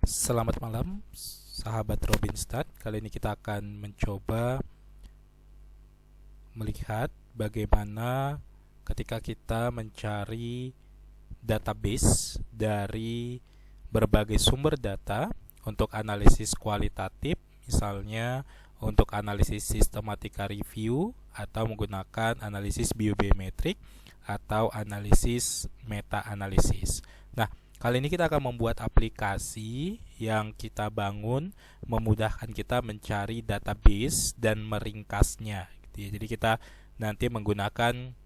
Selamat malam, sahabat Robinstad. Kali ini kita akan mencoba melihat bagaimana ketika kita mencari database dari berbagai sumber data untuk analisis kualitatif, misalnya untuk analisis sistematika review atau menggunakan analisis biobiometrik atau analisis meta-analisis. Nah, kali ini kita akan membuat aplikasi yang kita bangun memudahkan kita mencari database dan meringkasnya, gitu ya. Jadi kita nanti menggunakan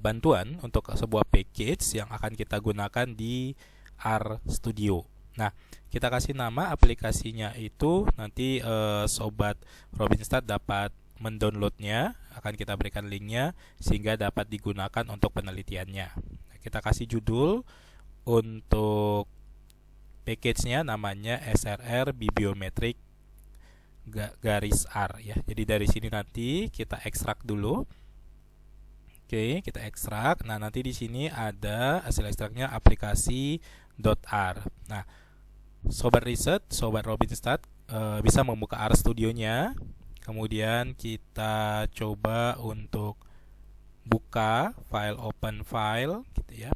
bantuan untuk sebuah package yang akan kita gunakan di RStudio. Nah, kita kasih nama aplikasinya itu nanti sobat Robinstad dapat mendownloadnya, akan kita berikan linknya sehingga dapat digunakan untuk penelitiannya. Nah, kita kasih judul untuk package-nya namanya SRR Bibliometric garis R ya. Jadi dari sini nanti kita ekstrak dulu. Oke, kita ekstrak. Nah, nanti di sini ada hasil ekstraknya aplikasi.r. Nah, sobat riset, sobat Robinstad bisa membuka RStudio-nya. Kemudian kita coba untuk buka file open file gitu ya.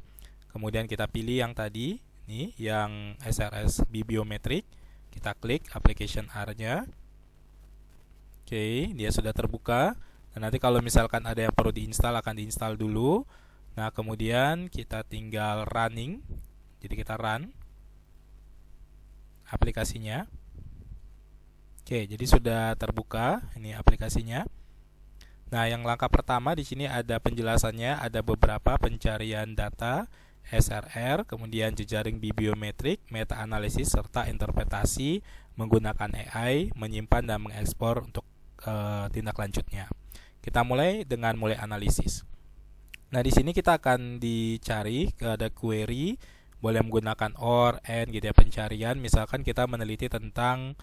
Kemudian kita pilih yang tadi nih, yang SRS Bibliometric. Kita klik application R-nya. Oke, dia sudah terbuka. Dan nanti kalau misalkan ada yang perlu diinstal akan diinstal dulu. Nah, kemudian kita tinggal running. Jadi kita run aplikasinya. Oke, jadi sudah terbuka ini aplikasinya. Nah, yang langkah pertama di sini ada penjelasannya, ada beberapa pencarian data SRR, kemudian jejaring bibliometrik, meta-analisis, serta interpretasi menggunakan AI, menyimpan dan mengekspor untuk tindak lanjutnya. Kita mulai dengan analisis. Nah, di sini kita akan dicari, ada query, boleh menggunakan OR, AND gitu ya, pencarian. Misalkan kita meneliti tentang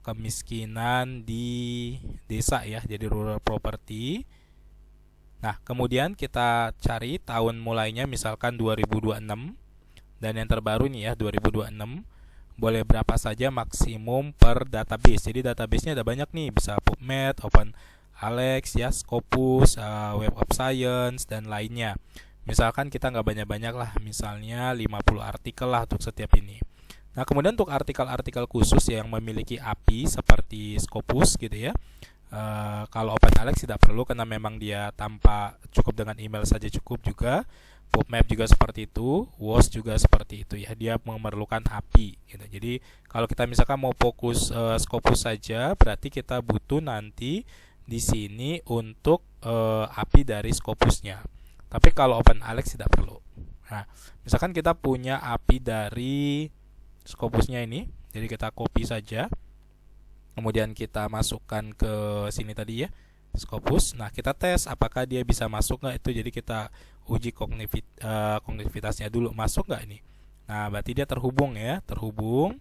kemiskinan di desa ya, jadi rural property. Nah, kemudian kita cari tahun mulainya misalkan 2026 dan yang terbaru nih ya 2026. Boleh berapa saja maksimum per database. Jadi database-nya ada banyak nih, bisa PubMed, OpenAlex ya, Scopus, Web of Science dan lainnya. Misalkan kita nggak banyak-banyak lah, misalnya 50 artikel lah untuk setiap ini. Nah, kemudian untuk artikel-artikel khusus yang memiliki API seperti Scopus gitu ya. Kalau OpenAlex tidak perlu karena memang dia tanpa, cukup dengan email saja cukup juga. PubMed juga seperti itu, WOS juga seperti itu ya. Dia memerlukan API gitu. Jadi kalau kita misalkan mau fokus Scopus saja, berarti kita butuh nanti di sini untuk API dari Scopusnya. Tapi kalau OpenAlex tidak perlu. Nah, misalkan kita punya API dari Scopusnya ini, jadi kita copy saja. Kemudian kita masukkan ke sini tadi ya, Scopus. Nah, kita tes apakah dia bisa masuk nggak itu. Jadi kita uji kognitivitasnya dulu, masuk nggak ini. Nah, berarti dia terhubung ya, terhubung.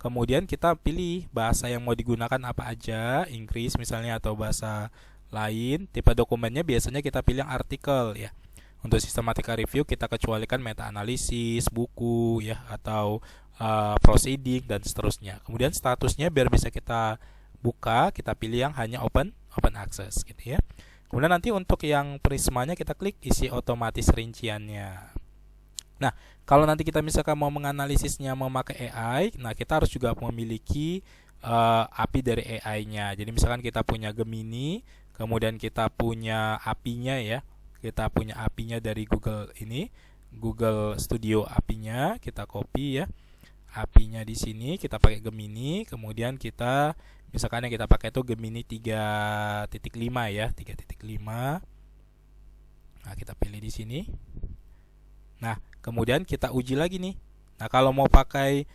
Kemudian kita pilih bahasa yang mau digunakan apa aja, Inggris misalnya atau bahasa lain. Tipe dokumennya biasanya kita pilih yang artikel ya. Untuk sistematika review kita kecualikan meta-analisis, buku ya, atau proceeding dan seterusnya. Kemudian statusnya biar bisa kita buka, kita pilih yang hanya open access gitu ya. Kemudian nanti untuk yang prismanya kita klik isi otomatis rinciannya. Nah, kalau nanti kita misalkan mau menganalisisnya memakai AI, nah kita harus juga memiliki API dari AI-nya. Jadi misalkan kita punya Gemini, kemudian kita punya API-nya ya. Kita punya API-nya dari Google ini, Google Studio API-nya, kita copy ya. API-nya di sini kita pakai Gemini, kemudian kita misalkan yang kita pakai itu Gemini 3.5 ya, 3.5. Nah, kita pilih di sini. Nah, kemudian kita uji lagi nih. Nah, kalau mau pakai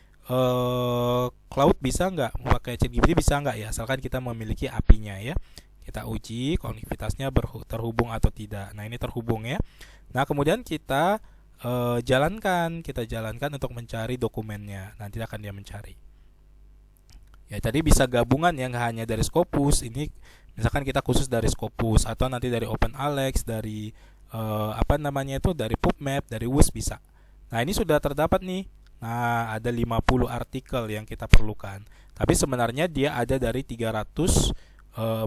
cloud bisa nggak? Mau pakai ChatGPT bisa nggak ya? Asalkan kita memiliki API-nya ya. Kita uji konektivitasnya terhubung atau tidak. Nah, ini terhubung ya. Nah, kemudian kita jalankan untuk mencari dokumennya. Nanti akan dia mencari. Ya, tadi bisa gabungan yang hanya dari Scopus. Ini misalkan kita khusus dari Scopus atau nanti dari OpenAlex, dari dari PubMed, dari WUS bisa. Nah, ini sudah terdapat nih Nah, ada 50 artikel yang kita perlukan. Tapi sebenarnya dia ada dari 300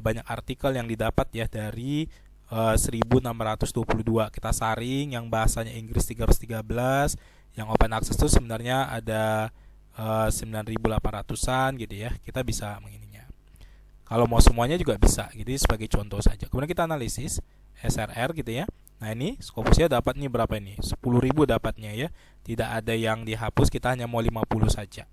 banyak artikel yang didapat ya dari 1622. Kita saring yang bahasanya Inggris 313, yang open access itu sebenarnya ada 9800-an gitu ya. Kita bisa mengininya. Kalau mau semuanya juga bisa. Jadi sebagai contoh saja. Kemudian kita analisis SRR gitu ya. Nah, ini Scopusnya dapat nih berapa ini? 10.000 dapatnya ya. Tidak ada yang dihapus, kita hanya mau 50 saja.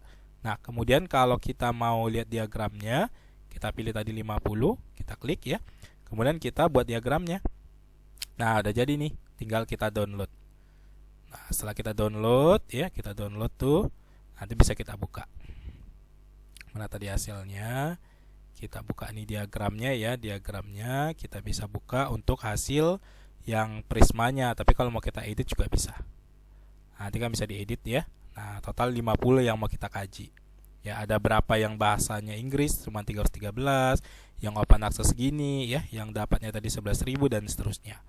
Nah, kemudian kalau kita mau lihat diagramnya, kita pilih tadi 50, kita klik ya. Kemudian kita buat diagramnya. Nah, udah jadi nih, tinggal kita download. Nah, setelah kita download ya, kita download tuh, nanti bisa kita buka. Mana tadi hasilnya? Kita buka nih diagramnya ya, diagramnya kita bisa buka untuk hasil yang prismanya, tapi kalau mau kita edit juga bisa. Nanti kan bisa diedit ya. Nah, total 50 yang mau kita kaji. Ya, ada berapa yang bahasanya Inggris cuma 313, yang open access segini ya, yang dapatnya tadi 11.000 dan seterusnya.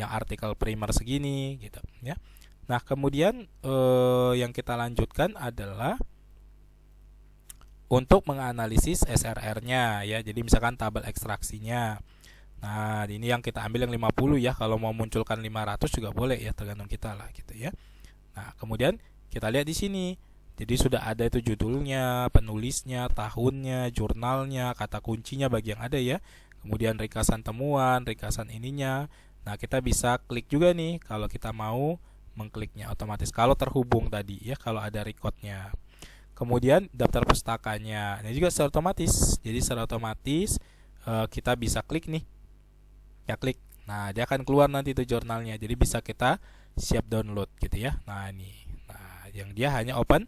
Yang artikel primer segini gitu ya. Nah, kemudian yang kita lanjutkan adalah untuk menganalisis SRR-nya ya. Jadi misalkan tabel ekstraksinya. Nah, ini yang kita ambil yang 50 ya. Kalau mau munculkan 500 juga boleh ya, tergantung kita lah gitu ya. Nah, kemudian kita lihat di sini. Jadi sudah ada itu judulnya, penulisnya, tahunnya, jurnalnya, kata kuncinya bagi yang ada ya. Kemudian ringkasan temuan, ringkasan ininya. Nah, kita bisa klik juga nih kalau kita mau mengkliknya otomatis. Kalau terhubung tadi ya, kalau ada recordnya. Kemudian daftar pustakanya. Ini juga secara otomatis. Jadi secara otomatis kita bisa klik nih. Ya klik. Nah, dia akan keluar nanti itu jurnalnya. Jadi bisa kita siap download gitu ya. Nah, ini. Nah, yang dia hanya open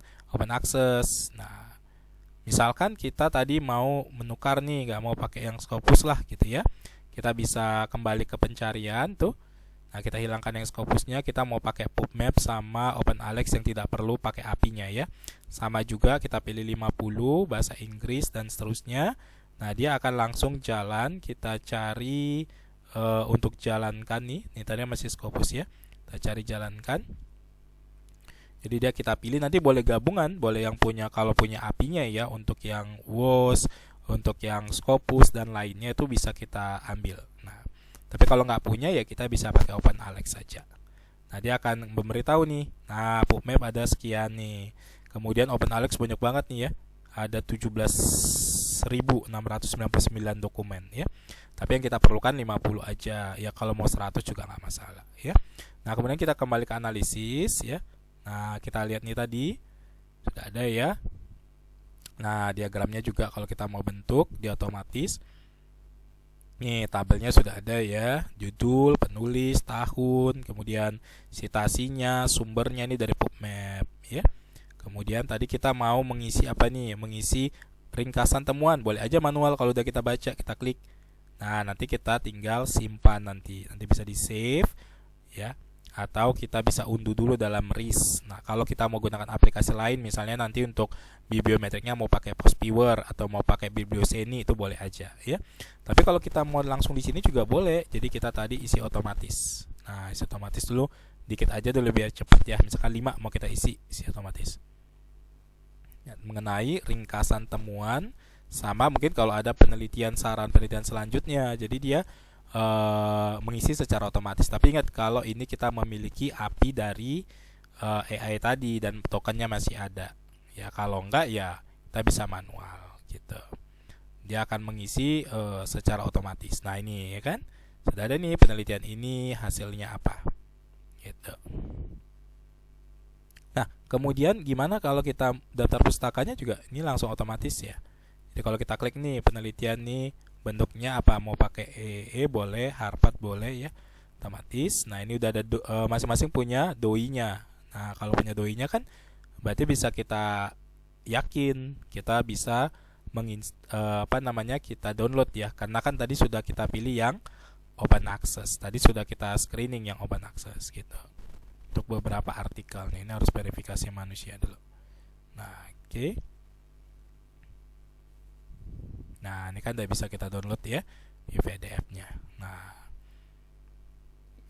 access. Nah, misalkan kita tadi mau menukar nih, nggak mau pakai yang Scopus lah gitu ya. Kita bisa kembali ke pencarian tuh. Nah, kita hilangkan yang Scopusnya, kita mau pakai PubMap sama OpenAlex yang tidak perlu pakai API-nya ya. Sama juga kita pilih 50 bahasa Inggris dan seterusnya. Nah, dia akan langsung jalan. Kita cari untuk jalankan nih. Ini tadi masih Scopus ya. Kita cari jalankan. Jadi dia kita pilih, nanti boleh gabungan, boleh yang punya, kalau punya API-nya ya, untuk yang WOS, untuk yang Scopus dan lainnya itu bisa kita ambil. Nah, tapi kalau nggak punya ya kita bisa pakai OpenAlex saja. Nah, dia akan memberitahu nih. Nah, PubMap ada sekian nih. Kemudian OpenAlex banyak banget nih ya. Ada 17.699 dokumen ya. Tapi yang kita perlukan 50 aja. Ya kalau mau 100 juga nggak masalah ya. Nah, kemudian kita kembali ke analisis ya. Nah, kita lihat nih tadi sudah ada ya. Nah, diagramnya juga kalau kita mau bentuk dia otomatis. Nih, tabelnya sudah ada ya. Judul, penulis, tahun, kemudian citasinya, sumbernya ini dari PubMap ya. Kemudian tadi kita mau mengisi apa nih? Mengisi ringkasan temuan. Boleh aja manual, kalau udah kita baca, kita klik. Nah, nanti kita tinggal simpan nanti. Nanti bisa di-save ya. Atau kita bisa unduh dulu dalam RIS. Nah, kalau kita mau gunakan aplikasi lain, misalnya nanti untuk bibliometriknya mau pakai Postviewer atau mau pakai Biblioseni, itu boleh aja ya. Tapi kalau kita mau langsung di sini juga boleh. Jadi kita tadi isi otomatis. Nah, isi otomatis dulu dikit aja dulu biar cepat ya. Misalkan 5 mau kita isi otomatis. Ya, mengenai ringkasan temuan, sama mungkin kalau ada penelitian saran penelitian selanjutnya. Jadi dia mengisi secara otomatis. Tapi ingat, kalau ini kita memiliki API dari AI tadi dan tokennya masih ada. Ya kalau enggak ya kita bisa manual gitu. Dia akan mengisi secara otomatis. Nah, ini ya kan. Sudah ada nih penelitian ini hasilnya apa. Gitu. Nah, kemudian gimana kalau kita daftar pustakanya juga ini langsung otomatis ya. Jadi kalau kita klik nih penelitian nih, bentuknya apa, mau pakai EE boleh, Harvard boleh ya, otomatis. Nah, ini udah ada masing-masing punya doi-nya. Nah, kalau punya doi-nya kan berarti bisa kita yakin kita bisa kita download ya, karena kan tadi sudah kita pilih yang open access. Tadi sudah kita screening yang open access gitu. Untuk beberapa artikel nih, ini harus verifikasi manusia dulu. Nah, oke. Nah, ini kan udah bisa kita download ya di PDF-nya. Nah,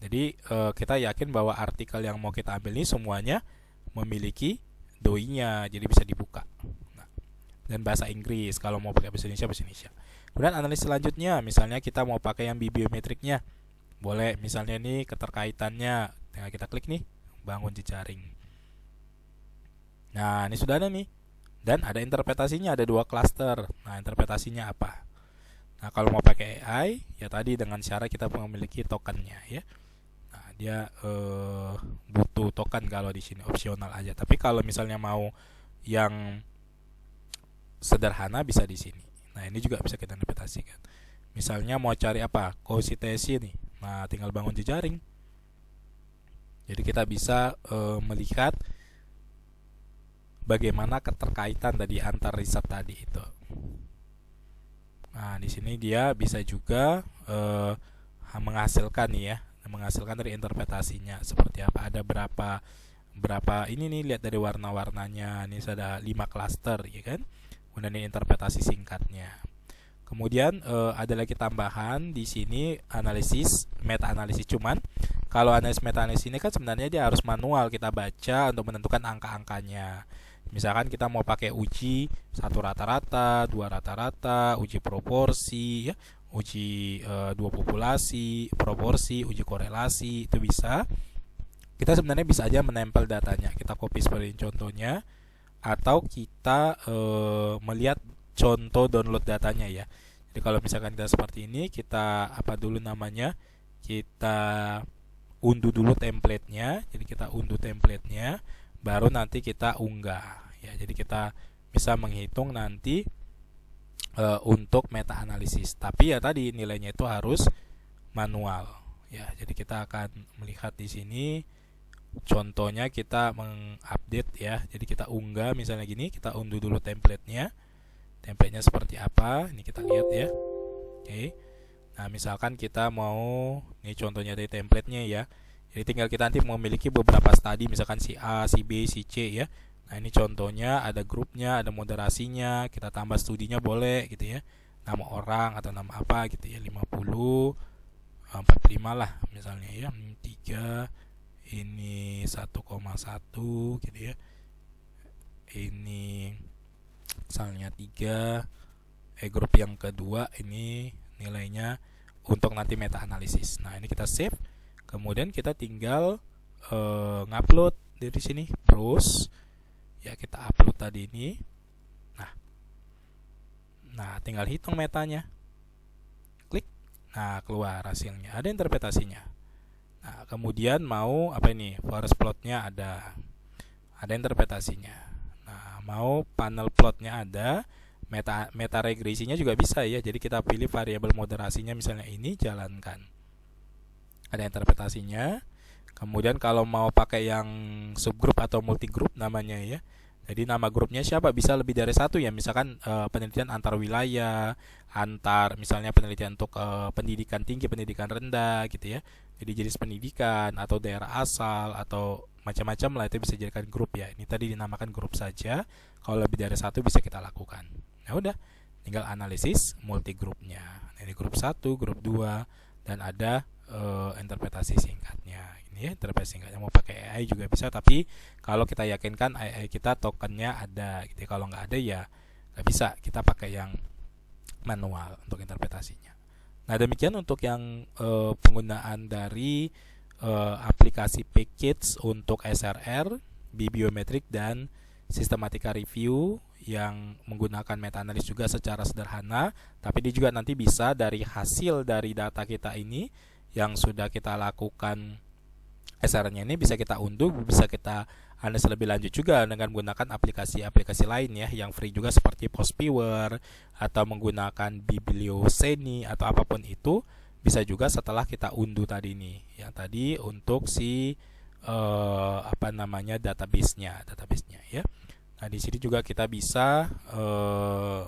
jadi kita yakin bahwa artikel yang mau kita ambil ini semuanya memiliki doi-nya, jadi bisa dibuka. Nah, dan bahasa Inggris kalau mau pakai bahasa Indonesia. Kemudian analisis selanjutnya, misalnya kita mau pakai yang bibliometriknya, boleh. Misalnya ini keterkaitannya, tinggal kita klik nih, bangun jejaring. Nah, ini sudah ada nih. Dan ada interpretasinya, ada 2 klaster. Nah, interpretasinya apa? Nah, kalau mau pakai AI, ya tadi dengan syarat kita memiliki tokennya ya. Nah, dia butuh token kalau di sini, opsional aja. Tapi kalau misalnya mau yang sederhana bisa di sini. Nah, ini juga bisa kita interpretasikan. Misalnya mau cari apa? Konsistesi nih. Nah, tinggal bangun jejaring. Jadi kita bisa melihat bagaimana keterkaitan tadi antar riset tadi itu. Nah, di sini dia bisa juga menghasilkan nih ya, menghasilkan dari interpretasinya seperti apa. Ada berapa ini nih, lihat dari warna-warnanya. Ini ada 5 klaster ya kan. Kemudian ini interpretasi singkatnya. Kemudian ada lagi tambahan di sini analisis, meta analisis. Cuman kalau analisis meta analisis ini kan sebenarnya dia harus manual, kita baca untuk menentukan angka-angkanya. Misalkan kita mau pakai uji 1 rata-rata, 2 rata-rata, uji proporsi ya, uji 2 populasi, proporsi, uji korelasi, itu bisa. Kita sebenarnya bisa aja menempel datanya. Kita copy seperti contohnya, atau kita melihat contoh download datanya ya. Jadi kalau misalkan kita seperti ini, kita apa dulu namanya? Kita unduh dulu template-nya. Jadi kita unduh template-nya, baru nanti kita unggah ya. Jadi kita bisa menghitung nanti untuk meta analisis. Tapi ya tadi nilainya itu harus manual ya. Jadi kita akan melihat di sini contohnya, kita mengupdate ya. Jadi kita unggah misalnya gini, kita unduh dulu template-nya. Template-nya seperti apa? Ini kita lihat ya. Oke. Nah, misalkan kita mau, ini contohnya dari template-nya ya. Jadi tinggal kita nanti memiliki beberapa studi, misalkan si A, si B, si C ya. Nah, ini contohnya, ada grupnya, ada moderasinya, kita tambah studinya boleh gitu ya. Nama orang atau nama apa gitu ya, 50, 45 lah misalnya ya. 3, ini 1,1 gitu ya. Ini misalnya 3, grup yang kedua ini nilainya untuk nanti meta analisis. Nah, ini kita save. Kemudian kita tinggal ngupload dari sini, browse ya, kita upload tadi ini. Nah, tinggal hitung metanya, klik. Nah, keluar hasilnya, ada interpretasinya. Nah, kemudian mau apa ini, forest plotnya ada interpretasinya. Nah, mau panel plotnya ada, meta regresinya juga bisa ya. Jadi kita pilih variabel moderasinya, misalnya ini, jalankan, ada interpretasinya. Kemudian kalau mau pakai yang subgroup atau multigroup namanya ya, jadi nama grupnya siapa, bisa lebih dari 1 ya. Misalkan penelitian antar wilayah, misalnya penelitian untuk pendidikan tinggi, pendidikan rendah gitu ya. Jadi jenis pendidikan atau daerah asal atau macam-macam lah, itu bisa dijadikan grup ya. Ini tadi dinamakan grup saja. Kalau lebih dari 1 bisa kita lakukan. Nah, udah, tinggal analisis multigrupnya. Ini grup 1, grup 2, dan ada interpretasi singkatnya. Ini ya, interpretasi singkatnya. Mau pakai AI juga bisa, tapi kalau kita yakinkan AI kita tokennya ada gitu. Kalau nggak ada ya nggak bisa, kita pakai yang manual untuk interpretasinya. Nah, demikian untuk yang penggunaan dari aplikasi package untuk SRR, bibliometrik, dan sistematika review yang menggunakan meta analis juga secara sederhana. Tapi dia juga nanti bisa dari hasil dari data kita ini yang sudah kita lakukan SRR-nya ini, bisa kita unduh, bisa kita analis lebih lanjut juga dengan menggunakan aplikasi-aplikasi lain ya, yang free juga seperti Postviewer atau menggunakan Biblioseni atau apapun itu, bisa juga setelah kita unduh tadi nih. Yang tadi untuk si database-nya ya. Nah, di sini juga kita bisa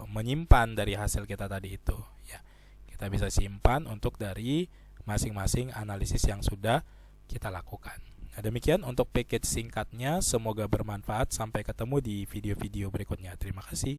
menyimpan dari hasil kita tadi itu ya. Kita bisa simpan untuk dari masing-masing analisis yang sudah kita lakukan. Nah, demikian untuk package singkatnya, semoga bermanfaat. Sampai ketemu di video-video berikutnya. Terima kasih.